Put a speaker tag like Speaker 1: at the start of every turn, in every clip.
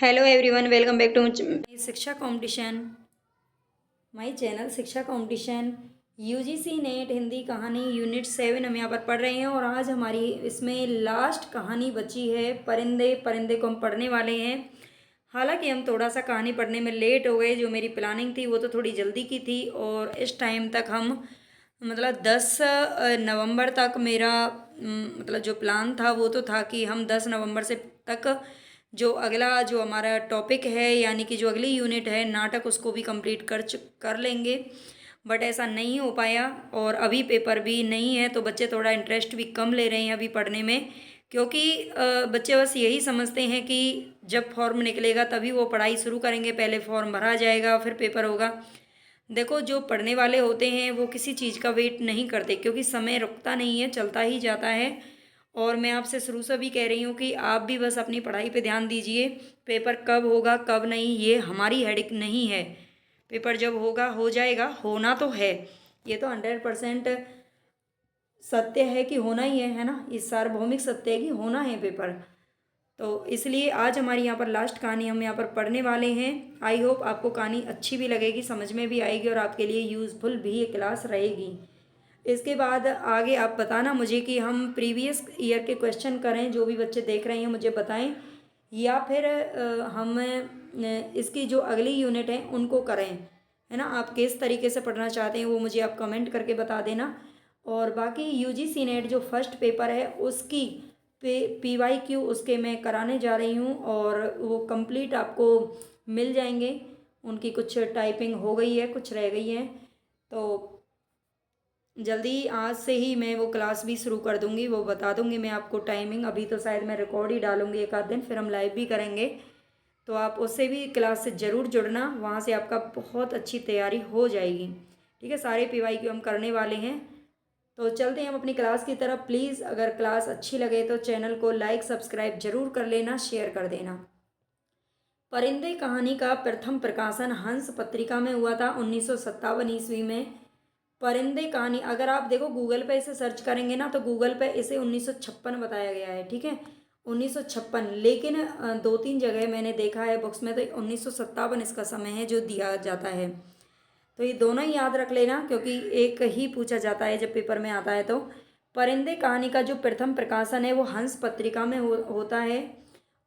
Speaker 1: Hello everyone, welcome back to Shiksha competition. My channel Shiksha competition. UGC NET Hindi कहानी unit 7 हम यहाँ पर पढ़ रहे हैं और आज हमारी इसमें लास्ट कहानी बची है परिंदे। परिंदे को हम पढ़ने वाले हैं। हालांकि हम थोड़ा सा कहानी पढ़ने में लेट हो गए। जो मेरी प्लानिंग थी वो तो थोड़ी जल्दी की थी और इस टाइम तक हम मतलब 10 नवंबर तक मेरा मतलब जो प्लान था वो तो था कि हम 10 नवंबर से तक जो अगला जो हमारा टॉपिक है यानी कि जो अगली यूनिट है नाटक उसको भी कंप्लीट कर लेंगे। बट ऐसा नहीं हो पाया और अभी पेपर भी नहीं है तो बच्चे थोड़ा इंटरेस्ट भी कम ले रहे हैं अभी पढ़ने में। क्योंकि बच्चे बस यही समझते हैं कि जब फॉर्म निकलेगा तभी वो पढ़ाई शुरू करेंगे। पहले फॉर्म भरा जाएगा फिर पेपर होगा। देखो, जो पढ़ने वाले होते हैं वो किसी चीज़ का वेट नहीं करते क्योंकि समय रुकता नहीं है, चलता ही जाता है। और मैं आपसे शुरू से भी कह रही हूँ कि आप भी बस अपनी पढ़ाई पे ध्यान दीजिए। पेपर कब होगा कब नहीं ये हमारी हेडिक नहीं है। पेपर जब होगा हो जाएगा, होना तो है। ये तो 100% सत्य है कि होना ही है ना। इस सार्वभौमिक सत्य है कि होना है पेपर। तो इसलिए आज हमारी यहाँ पर लास्ट कहानी हम यहाँ पर पढ़ने वाले हैं। आई होप आपको कहानी अच्छी भी लगेगी, समझ में भी आएगी और आपके लिए यूज़फुल भी ये क्लास रहेगी। इसके बाद आगे आप बताना मुझे कि हम प्रीवियस ईयर के क्वेश्चन करें, जो भी बच्चे देख रहे हैं मुझे बताएं, या फिर हम इसकी जो अगली यूनिट है उनको करें, है ना। आप किस तरीके से पढ़ना चाहते हैं वो मुझे आप कमेंट करके बता देना। और बाकी यूजीसी नेट जो फर्स्ट पेपर है उसकी PYQ उसके मैं कराने जा रही हूँ और वो कंप्लीट आपको मिल जाएंगे। उनकी कुछ टाइपिंग हो गई है, कुछ रह गई है, तो जल्दी आज से ही मैं वो क्लास भी शुरू कर दूंगी। वो बता दूंगी मैं आपको टाइमिंग। अभी तो शायद मैं रिकॉर्ड ही डालूंगी एक आध दिन, फिर हम लाइव भी करेंगे। तो आप उससे भी क्लास से ज़रूर जुड़ना, वहाँ से आपका बहुत अच्छी तैयारी हो जाएगी। ठीक है, सारे PYQ हम करने वाले हैं। तो चलते हैं हम अपनी क्लास की तरफ। प्लीज़ अगर क्लास अच्छी लगे तो चैनल को लाइक सब्सक्राइब जरूर कर लेना, शेयर कर देना। परिंदे कहानी का प्रथम प्रकाशन हंस पत्रिका में हुआ था 1957 ईस्वी में। परिंदे कहानी अगर आप देखो गूगल पे इसे सर्च करेंगे ना तो गूगल पे इसे 1956 बताया गया है। ठीक है, 1956, लेकिन दो तीन जगह मैंने देखा है बुक्स में तो 1957 इसका समय है जो दिया जाता है। तो ये दोनों ही याद रख लेना क्योंकि एक ही पूछा जाता है जब पेपर में आता है। तो परिंदे कहानी का जो प्रथम प्रकाशन है वो हंस पत्रिका में होता है।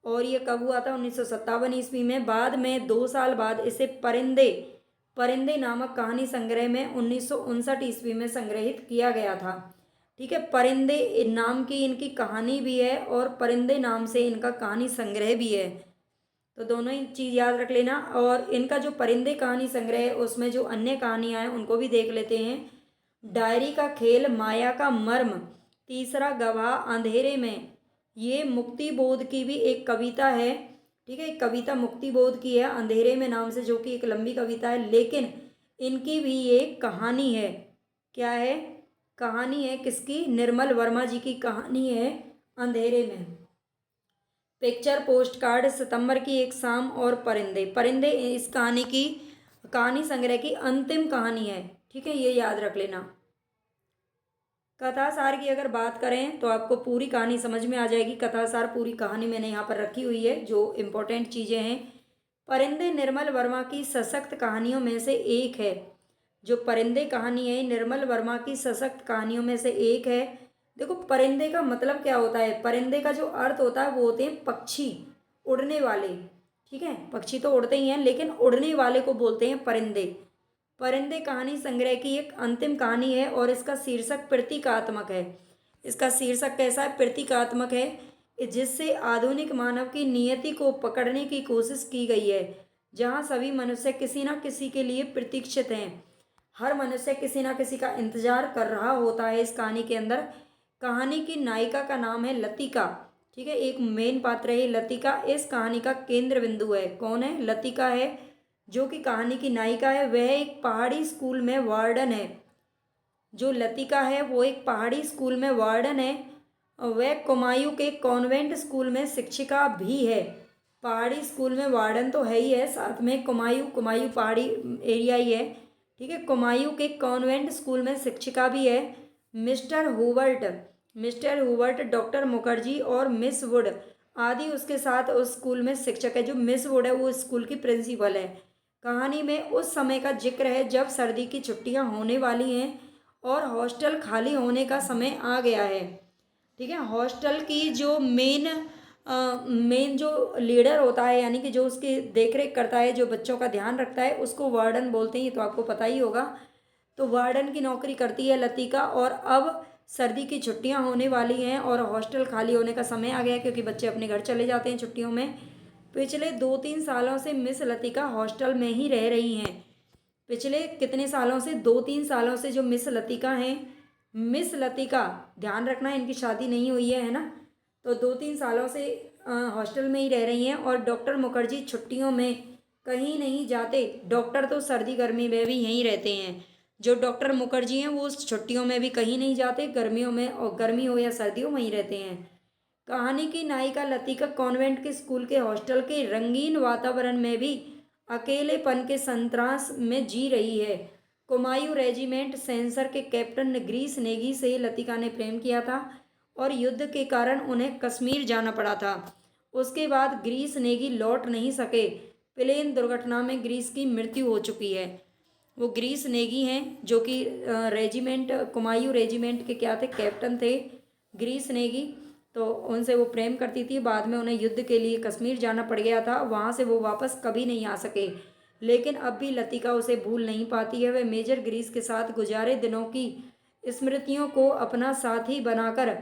Speaker 1: और ये कब हुआ था? 1957 ईस्वी में। बाद में 2 साल बाद इसे परिंदे परिंदे नामक कहानी संग्रह में 1959 ईस्वी में संग्रहित किया गया था। ठीक है, परिंदे नाम की इनकी कहानी भी है और परिंदे नाम से इनका कहानी संग्रह भी है। तो दोनों ही चीज़ याद रख लेना। और इनका जो परिंदे कहानी संग्रह है उसमें जो अन्य कहानियाँ हैं उनको भी देख लेते हैं। डायरी का खेल, माया का मर्म, तीसरा गवाह, अंधेरे में, ये मुक्ति बोध की भी एक कविता है। ठीक है, एक कविता मुक्ति बोध की है अंधेरे में नाम से, जो कि एक लंबी कविता है, लेकिन इनकी भी एक कहानी है। क्या है? कहानी है किसकी? निर्मल वर्मा जी की कहानी है अंधेरे में। पिक्चर पोस्ट कार्ड, सितंबर की एक शाम और परिंदे। परिंदे इस कहानी संग्रह की अंतिम कहानी है। ठीक है, ये याद रख लेना। कथा सार की अगर बात करें तो आपको पूरी कहानी समझ में आ जाएगी। कथा सार पूरी कहानी मैंने यहाँ पर रखी हुई है, जो इम्पोर्टेंट चीज़ें हैं। परिंदे निर्मल वर्मा की सशक्त कहानियों में से एक है। जो परिंदे कहानी है निर्मल वर्मा की सशक्त कहानियों में से एक है। देखो, परिंदे का मतलब क्या होता है? परिंदे का जो अर्थ होता है वो होते हैं पक्षी, उड़ने वाले। ठीक है, पक्षी तो उड़ते ही हैं लेकिन उड़ने वाले को बोलते हैं परिंदे। परिंदे कहानी संग्रह की एक अंतिम कहानी है और इसका शीर्षक प्रतीकात्मक है। इसका शीर्षक कैसा है? प्रतीकात्मक है, जिससे आधुनिक मानव की नियति को पकड़ने की कोशिश की गई है, जहाँ सभी मनुष्य किसी न किसी के लिए प्रतीक्षित हैं। हर मनुष्य किसी न किसी का इंतजार कर रहा होता है इस कहानी के अंदर। कहानी की नायिका का नाम है लतिका। ठीक है, एक मेन पात्र है लतिका। इस कहानी का केंद्र बिंदु है। कौन है? लतिका है, जो कि कहानी की नायिका है। वह एक पहाड़ी स्कूल में वार्डन है। जो लतिका है वो एक पहाड़ी स्कूल में वार्डन है। वह कुमायूं के कॉन्वेंट स्कूल में शिक्षिका भी है। पहाड़ी स्कूल में वार्डन तो है ही है, साथ में कुमायूं कुमायूं पहाड़ी एरिया ही है। ठीक है, कुमायूं के कॉन्वेंट स्कूल में शिक्षिका भी है। मिस्टर हुवर्ट, डॉक्टर मुखर्जी और मिस वुड आदि उसके साथ उस स्कूल में शिक्षक है। जो मिस वुड है वो स्कूल की प्रिंसिपल है। कहानी में उस समय का जिक्र है जब सर्दी की छुट्टियां होने वाली हैं और हॉस्टल खाली होने का समय आ गया है। ठीक है, हॉस्टल की जो मेन जो लीडर होता है, यानी कि जो उसकी देख रेख करता है, जो बच्चों का ध्यान रखता है, उसको वार्डन बोलते हैं। ये तो आपको पता ही होगा। तो वार्डन की नौकरी करती है लतिका। और अब सर्दी की छुट्टियां होने वाली हैं और हॉस्टल खाली होने का समय आ गया है, क्योंकि बच्चे अपने घर चले जाते हैं छुट्टियों में। पिछले 2-3 सालों से मिस लतिका हॉस्टल में ही रह रही हैं। पिछले कितने सालों से? 2-3 सालों से जो मिस लतिका हैं, मिस लतिका, ध्यान रखना इनकी शादी नहीं हुई है ना। तो 2-3 सालों से हॉस्टल में ही रह रही हैं। और डॉक्टर मुखर्जी छुट्टियों में कहीं नहीं जाते। डॉक्टर तो सर्दी गर्मी में भी यहीं रहते हैं। जो डॉक्टर मुखर्जी हैं वो छुट्टियों में भी कहीं नहीं जाते, गर्मियों में, और गर्मी हो या सर्दियों वहीं रहते हैं। कहानी की नायिका लतिका कॉन्वेंट के स्कूल के हॉस्टल के रंगीन वातावरण में भी अकेलेपन के संत्रास में जी रही है। कुमायूं रेजिमेंट सेंसर के कैप्टन ग्रीस नेगी से लतिका ने प्रेम किया था और युद्ध के कारण उन्हें कश्मीर जाना पड़ा था। उसके बाद ग्रीस नेगी लौट नहीं सके। प्लेन दुर्घटना में ग्रीस की मृत्यु हो चुकी है। वो ग्रीस नेगी हैं जो कि रेजिमेंट, कुमायूं रेजिमेंट के क्या थे, कैप्टन थे, ग्रीस नेगी। तो उनसे वो प्रेम करती थी। बाद में उन्हें युद्ध के लिए कश्मीर जाना पड़ गया था। वहाँ से वो वापस कभी नहीं आ सके। लेकिन अब भी लतिका उसे भूल नहीं पाती है। वह मेजर ग्रीस के साथ गुजारे दिनों की स्मृतियों को अपना साथी बनाकर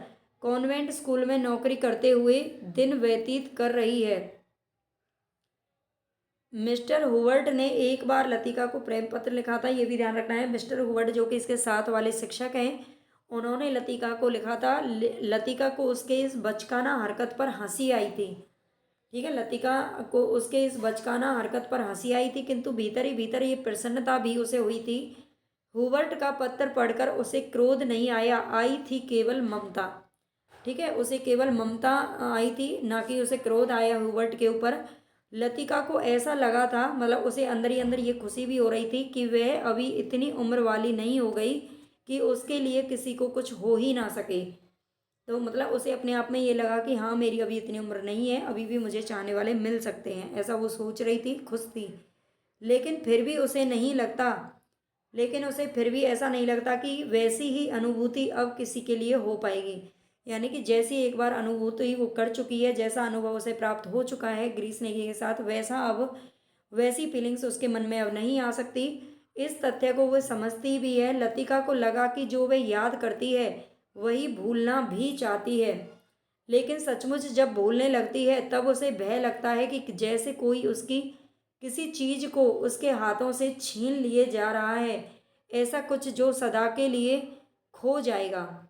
Speaker 1: कॉन्वेंट स्कूल में नौकरी करते हुए दिन व्यतीत कर रही है। मिस्टर हुवर्ट ने एक बार लतिका को प्रेम पत्र लिखा था, ये भी ध्यान रखना है। मिस्टर हुवर्ट जो कि इसके साथ वाले शिक्षक हैं, उन्होंने लतिका को लिखा था। लतिका को उसके इस बचकाना हरकत पर हंसी आई थी। ठीक है, लतिका को उसके इस बचकाना हरकत पर हंसी आई थी, किंतु भीतर ही भीतर ये प्रसन्नता भी उसे हुई थी। हुवर्ट का पत्र पढ़कर उसे क्रोध नहीं आया, आई थी केवल ममता। ठीक है, उसे केवल ममता आई थी, ना कि उसे क्रोध आया हुवर्ट के ऊपर। लतिका को ऐसा लगा था, मतलब उसे अंदर ही अंदर ये खुशी भी हो रही थी कि वह अभी इतनी उम्र वाली नहीं हो गई कि उसके लिए किसी को कुछ हो ही ना सके। तो मतलब उसे अपने आप में ये लगा कि हाँ, मेरी अभी इतनी उम्र नहीं है, अभी भी मुझे चाहने वाले मिल सकते हैं, ऐसा वो सोच रही थी, खुश थी। लेकिन फिर भी उसे नहीं लगता लेकिन उसे फिर भी ऐसा नहीं लगता कि वैसी ही अनुभूति अब किसी के लिए हो पाएगी। यानी कि जैसी एक बार अनुभूति वो कर चुकी है, जैसा अनुभव उसे प्राप्त हो चुका है ग्रीस नेगी के साथ, वैसा अब वैसी फीलिंग्स उसके मन में अब नहीं आ सकती। इस तथ्य को वह समझती भी है। लतिका को लगा कि जो वह याद करती है वही भूलना भी चाहती है। लेकिन सचमुच जब भूलने लगती है तब उसे भय लगता है कि जैसे कोई उसकी किसी चीज को उसके हाथों से छीन लिए जा रहा है, ऐसा कुछ जो सदा के लिए खो जाएगा।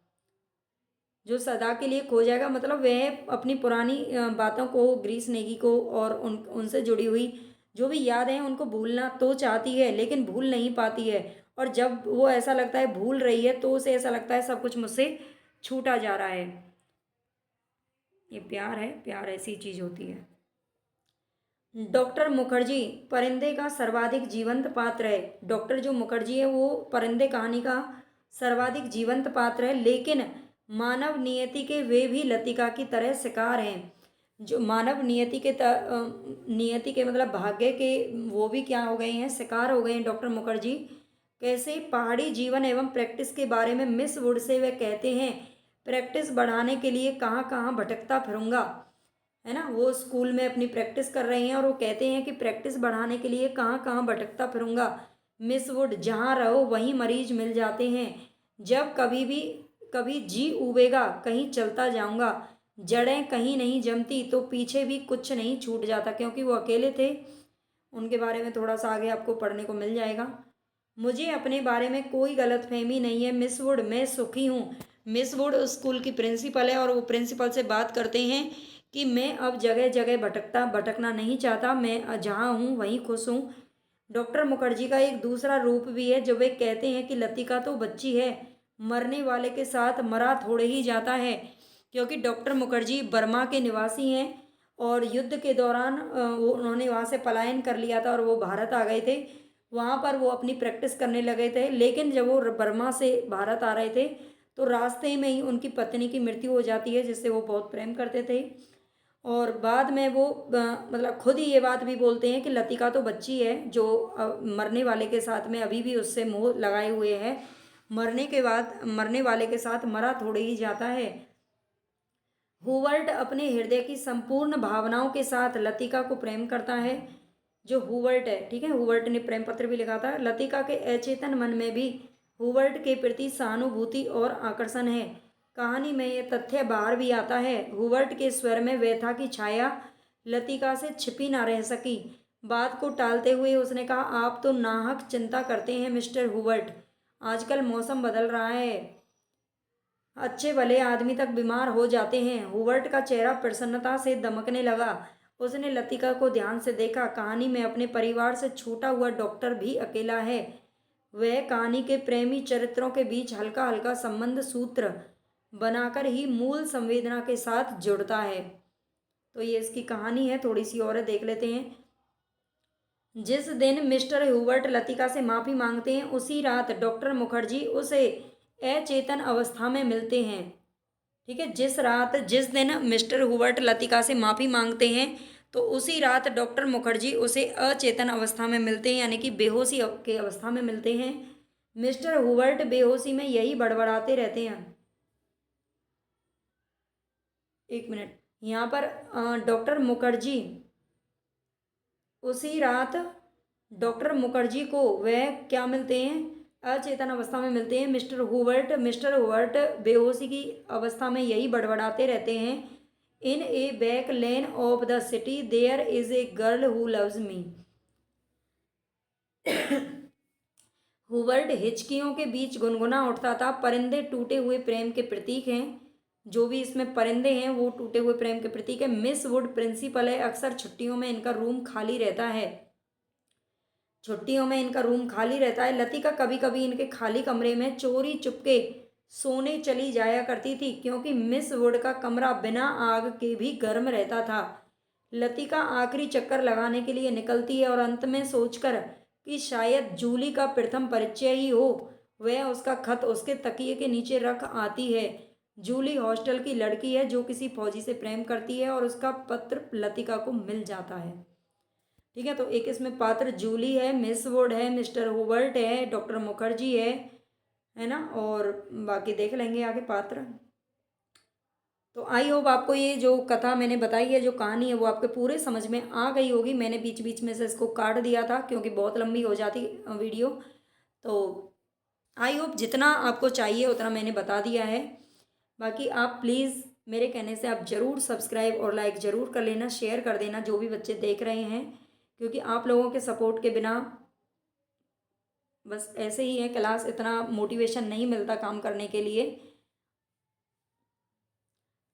Speaker 1: जो सदा के लिए खो जाएगा, मतलब वह अपनी पुरानी बातों को, ग्रीस नेगी को और उनसे जुड़ी हुई जो भी याद है उनको भूलना तो चाहती है, लेकिन भूल नहीं पाती है। और जब वो ऐसा लगता है भूल रही है, तो उसे ऐसा लगता है सब कुछ मुझसे छूटा जा रहा है। ये प्यार है, प्यार ऐसी चीज होती है। डॉक्टर मुखर्जी परिंदे का सर्वाधिक जीवंत पात्र है। डॉक्टर जो मुखर्जी है वो परिंदे कहानी का सर्वाधिक जीवंत पात्र है। लेकिन मानव नियति के वे भी लतिका की तरह शिकार हैं। जो मानव नियति के मतलब भाग्य के, वो भी क्या हो गए हैं, शिकार हो गए हैं डॉक्टर मुखर्जी। कैसे? पहाड़ी जीवन एवं प्रैक्टिस के बारे में मिस वुड से वे कहते हैं, प्रैक्टिस बढ़ाने के लिए कहाँ कहाँ भटकता फिरूंगा। है ना, वो स्कूल में अपनी प्रैक्टिस कर रहे हैं और वो कहते हैं कि प्रैक्टिस बढ़ाने के लिए कहाँ कहाँ भटकता फिरूंगा। मिस वुड, जहाँ रहो वहीं मरीज मिल जाते हैं। जब कभी जी उबेगा कहीं चलता जाऊंगा, जड़ें कहीं नहीं जमती तो पीछे भी कुछ नहीं छूट जाता। क्योंकि वो अकेले थे। उनके बारे में थोड़ा सा आगे आपको पढ़ने को मिल जाएगा। मुझे अपने बारे में कोई गलतफहमी नहीं है मिस वुड, मैं सुखी हूँ। मिस वुड स्कूल की प्रिंसिपल है और वो प्रिंसिपल से बात करते हैं कि मैं अब जगह जगह भटकना नहीं चाहता, मैं जहाँ हूँ वहीं खुश हूँ। डॉक्टर मुखर्जी का एक दूसरा रूप भी है, जो वे कहते हैं कि लतिका तो बच्ची है, मरने वाले के साथ मरा थोड़े ही जाता है। क्योंकि डॉक्टर मुखर्जी बर्मा के निवासी हैं और युद्ध के दौरान उन्होंने वहाँ से पलायन कर लिया था और वो भारत आ गए थे। वहाँ पर वो अपनी प्रैक्टिस करने लगे थे। लेकिन जब वो बर्मा से भारत आ रहे थे तो रास्ते में ही उनकी पत्नी की मृत्यु हो जाती है, जिससे वो बहुत प्रेम करते थे। और बाद में वो मतलब खुद ही ये बात भी बोलते हैं कि लतिका तो बच्ची है जो मरने वाले के साथ में अभी भी उससे मोह लगाए हुए है, मरने के बाद मरने वाले के साथ मरा थोड़े ही जाता है। हुवर्ट अपने हृदय की संपूर्ण भावनाओं के साथ लतिका को प्रेम करता है। जो हुवर्ट है, ठीक है, हुवर्ट ने प्रेम पत्र भी लिखा था। लतिका के अचेतन मन में भी हुवर्ट के प्रति सहानुभूति और आकर्षण है। कहानी में यह तथ्य बाहर भी आता है। हुवर्ट के स्वर में व्यथा की छाया लतिका से छिपी ना रह सकी। बात को टालते हुए उसने कहा, आप तो नाहक चिंता करते हैं मिस्टर हुवर्ट। आजकल मौसम बदल रहा है, अच्छे भले आदमी तक बीमार हो जाते हैं। हुवर्ट का चेहरा प्रसन्नता से दमकने लगा। उसने लतिका को ध्यान से देखा। कहानी में अपने परिवार से छूटा हुआ डॉक्टर भी अकेला है। वह कहानी के प्रेमी चरित्रों के बीच हल्का हल्का संबंध सूत्र बनाकर ही मूल संवेदना के साथ जुड़ता है। तो ये इसकी कहानी है, थोड़ी सी और देख लेते हैं। जिस दिन मिस्टर हुवर्ट लतिका से माफ़ी मांगते हैं उसी रात डॉक्टर मुखर्जी उसे अचेतन अवस्था में मिलते हैं। ठीक है, जिस दिन मिस्टर हुवर्ट लतिका से माफ़ी मांगते हैं तो उसी रात डॉक्टर मुखर्जी उसे अचेतन अवस्था में मिलते हैं, यानी कि बेहोशी के अवस्था में मिलते हैं। मिस्टर हुवर्ट बेहोशी में यही बड़बड़ाते रहते हैं। एक मिनट, यहाँ पर डॉक्टर मुखर्जी उसी रात डॉक्टर मुखर्जी को वह क्या मिलते हैं, अचेतन अवस्था में मिलते हैं। मिस्टर हुवर्ट बेहोशी की अवस्था में यही बड़बड़ाते रहते हैं। In a back lane of the city there is a girl who loves me. Hubert हिचकियों के बीच गुनगुना उठता था, परिंदे टूटे हुए प्रेम के प्रतीक हैं। जो भी इसमें परिंदे हैं वो टूटे हुए प्रेम के प्रतीक है। मिस वुड प्रिंसिपल है, अक्सर छुट्टियों में इनका रूम खाली रहता है। छुट्टियों में इनका रूम खाली रहता है। लतिका कभी कभी इनके खाली कमरे में चोरी चुपके सोने चली जाया करती थी, क्योंकि मिस वुड का कमरा बिना आग के भी गर्म रहता था। लतिका आखिरी चक्कर लगाने के लिए निकलती है और अंत में सोचकर कि शायद जूली का प्रथम परिचय ही हो, वह उसका खत उसके तकिए के नीचे रख आती है। जूली हॉस्टल की लड़की है जो किसी फौजी से प्रेम करती है और उसका पत्र लतिका को मिल जाता है। ठीक है, तो एक इसमें पात्र जूली है, मिस वुड है, मिस्टर हुवर्ट है, डॉक्टर मुखर्जी है ना, और बाकी देख लेंगे आगे पात्र। तो आई होप आपको ये जो कथा मैंने बताई है, जो कहानी है, वो आपके पूरे समझ में आ गई होगी। मैंने बीच बीच में से इसको काट दिया था क्योंकि बहुत लंबी हो जाती वीडियो। तो आई होप जितना आपको चाहिए उतना मैंने बता दिया है। बाकी आप प्लीज़ मेरे कहने से आप ज़रूर सब्सक्राइब और लाइक ज़रूर कर लेना, शेयर कर देना जो भी बच्चे देख रहे हैं, क्योंकि आप लोगों के सपोर्ट के बिना बस ऐसे ही है क्लास, इतना मोटिवेशन नहीं मिलता काम करने के लिए।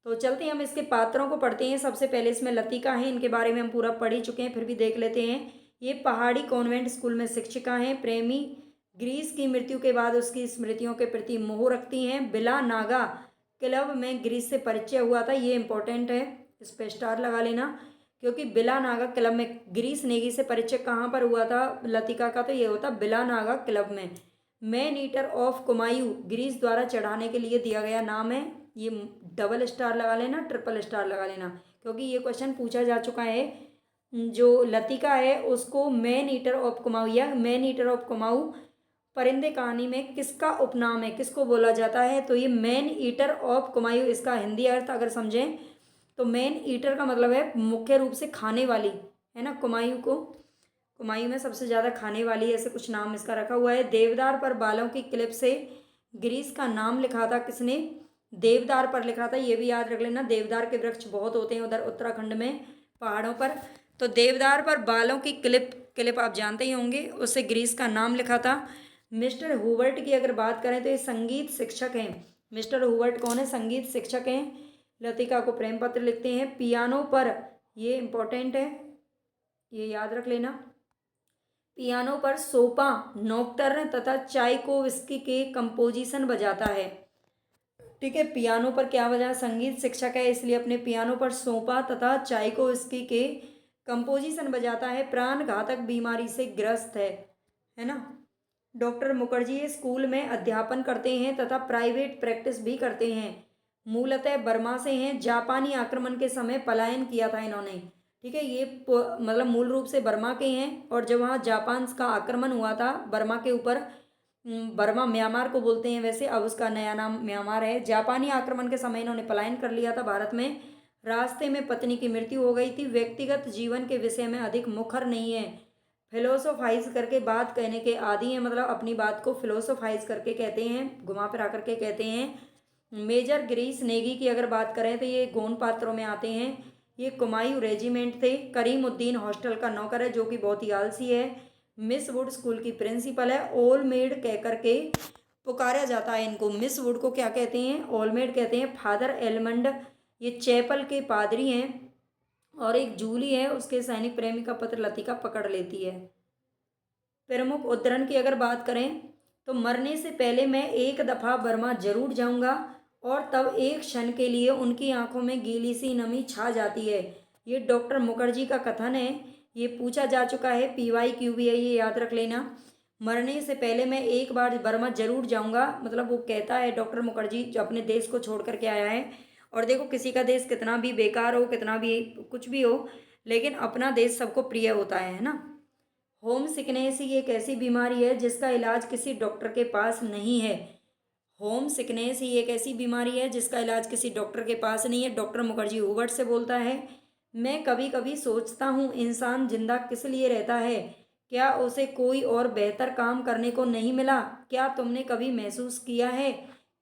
Speaker 1: तो चलते हैं हम इसके पात्रों को पढ़ते हैं। सबसे पहले इसमें लतिका है, इनके बारे में हम पूरा पढ़ ही चुके हैं, फिर भी देख लेते हैं। ये पहाड़ी कॉन्वेंट स्कूल में शिक्षिका हैं। प्रेमी ग्रीस की मृत्यु के बाद उसकी स्मृतियों के प्रति मोह रखती हैं। बिला नागा क्लब में ग्रीस से परिचय हुआ था, ये इंपॉर्टेंट है, इस पर स्टार लगा लेना, क्योंकि बिला नागा क्लब में ग्रीस नेगी से परिचय कहाँ पर हुआ था लतिका का, तो ये होता बिला नागा क्लब में। मैन ईटर ऑफ कुमायूं ग्रीस द्वारा चढ़ाने के लिए दिया गया नाम है। ये डबल स्टार लगा लेना, ट्रिपल स्टार लगा लेना, क्योंकि ये क्वेश्चन पूछा जा चुका है। जो लतिका है उसको मैन ईटर ऑफ कुमाऊं या मैन ईटर ऑफ कुमाऊं परिंदे कहानी में किसका उपनाम है, किसको बोला जाता है, तो ये मैन ईटर ऑफ कुमायूं इसका हिंदी अर्थ अगर समझें तो मैन ईटर का मतलब है मुख्य रूप से खाने वाली, है ना। कुमायूं में सबसे ज़्यादा खाने वाली, ऐसे कुछ नाम इसका रखा हुआ है। देवदार पर बालों की क्लिप से ग्रीस का नाम लिखा था किसने, देवदार पर लिखा था, ये भी याद रख लेना। देवदार के वृक्ष बहुत होते हैं उधर उत्तराखंड में पहाड़ों पर, तो देवदार पर बालों की क्लिप आप जानते ही होंगे, उससे ग्रीस का नाम लिखा था। मिस्टर हुवर्ट की अगर बात करें तो ये संगीत शिक्षक हैं। मिस्टर हुवर्ट कौन है, संगीत शिक्षक हैं। लतिका को प्रेम पत्र लिखते हैं। पियानो पर, ये इम्पोर्टेंट है, ये याद रख लेना, पियानो पर सोपा नॉक्टर्न तथा चाइकोव्स्की के कंपोजिशन बजाता है। ठीक है, पियानो पर क्या बजा, संगीत शिक्षक है इसलिए अपने पियानो पर सोपा तथा चाइकोव्स्की के कंपोजिशन बजाता है। प्राण घातक बीमारी से ग्रस्त है ना। डॉक्टर मुखर्जी स्कूल में अध्यापन करते हैं तथा प्राइवेट प्रैक्टिस भी करते हैं। मूलतः बर्मा से हैं। जापानी आक्रमण के समय पलायन किया था इन्होंने। ठीक है, ये मतलब मूल रूप से बर्मा के हैं, और जब वहाँ जापान का आक्रमण हुआ था बर्मा के ऊपर, बर्मा म्यांमार को बोलते हैं वैसे, अब उसका नया नाम म्यांमार है। जापानी आक्रमण के समय इन्होंने पलायन कर लिया था भारत में। रास्ते में पत्नी की मृत्यु हो गई थी। व्यक्तिगत जीवन के विषय में अधिक मुखर नहीं है। फिलोसोफाइज करके बात कहने के आदी हैं, मतलब अपनी बात को फिलोसोफाइज करके कहते हैं, घुमा फिरा करके कहते हैं। मेजर गिरीश नेगी की अगर बात करें तो ये गौण पात्रों में आते हैं। ये कुमायूं रेजिमेंट थे। करीमुद्दीन हॉस्टल का नौकर है जो कि बहुत ही आलसी है। मिस वुड स्कूल की प्रिंसिपल है। ओलमेड कह करके पुकारा जाता है इनको। मिस वुड को क्या कहते हैं? ओलमेड कहते हैं। फादर एलमंड ये चैपल के पादरी हैं। और एक जूली है, उसके सैनिक प्रेमी का पत्र लतिका पकड़ लेती है। प्रमुख उद्धरण की अगर बात करें तो मरने से पहले मैं एक दफ़ा बर्मा जरूर जाऊंगा, और तब एक क्षण के लिए उनकी आंखों में गीली सी नमी छा जाती है। ये डॉक्टर मुखर्जी का कथन है। ये पूछा जा चुका है, PYQ भी है, ये याद रख लेना। मरने से पहले मैं एक बार बर्मा जरूर जाऊंगा, मतलब वो कहता है डॉक्टर मुखर्जी जो अपने देश को छोड़ करके आया है। और देखो, किसी का देश कितना भी बेकार हो, कितना भी कुछ भी हो, लेकिन अपना देश सबको प्रिय होता है ना। होम सिकनेस ही एक ऐसी बीमारी है जिसका इलाज किसी डॉक्टर के पास नहीं है। होम सिकनेस ही एक ऐसी बीमारी है जिसका इलाज किसी डॉक्टर के पास नहीं है। डॉक्टर मुखर्जी हुबर्ट से बोलता है। मैं कभी कभी सोचता हूँ, इंसान जिंदा किस लिए रहता है? क्या उसे कोई और बेहतर काम करने को नहीं मिला? क्या तुमने कभी महसूस किया है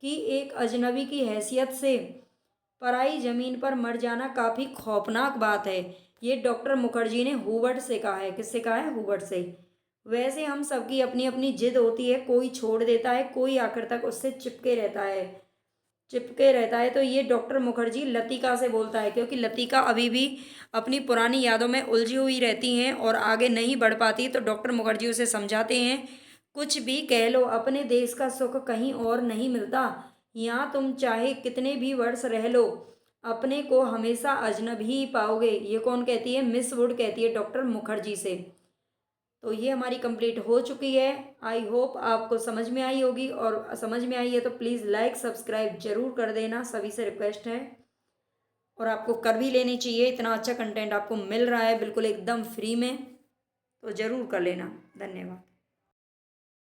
Speaker 1: कि एक अजनबी की हैसियत से पराई जमीन पर मर जाना काफी खौफनाक बात है? ये डॉक्टर मुखर्जी ने हुबर्ट से कहा है। किससे कहा है? हुबर्ट से। वैसे हम सबकी अपनी अपनी जिद होती है, कोई छोड़ देता है, कोई आखिर तक उससे चिपके रहता है। तो ये डॉक्टर मुखर्जी लतिका से बोलता है, क्योंकि लतिका अभी भी अपनी पुरानी यादों में उलझी हुई रहती हैं और आगे नहीं बढ़ पाती। तो डॉक्टर मुखर्जी उसे समझाते हैं, कुछ भी कह लो, अपने देश का सुख कहीं और नहीं मिलता। यहाँ तुम चाहे कितने भी वर्ष रह लो, अपने को हमेशा अजनबी ही पाओगे। ये कौन कहती है? मिस वुड कहती है डॉक्टर मुखर्जी से। तो ये हमारी कंप्लीट हो चुकी है। आई होप आपको समझ में आई होगी, और समझ में आई है तो प्लीज़ लाइक सब्सक्राइब जरूर कर देना, सभी से रिक्वेस्ट है। और आपको कर भी लेनी चाहिए, इतना अच्छा कंटेंट आपको मिल रहा है बिल्कुल एकदम फ्री में, तो ज़रूर कर लेना। धन्यवाद।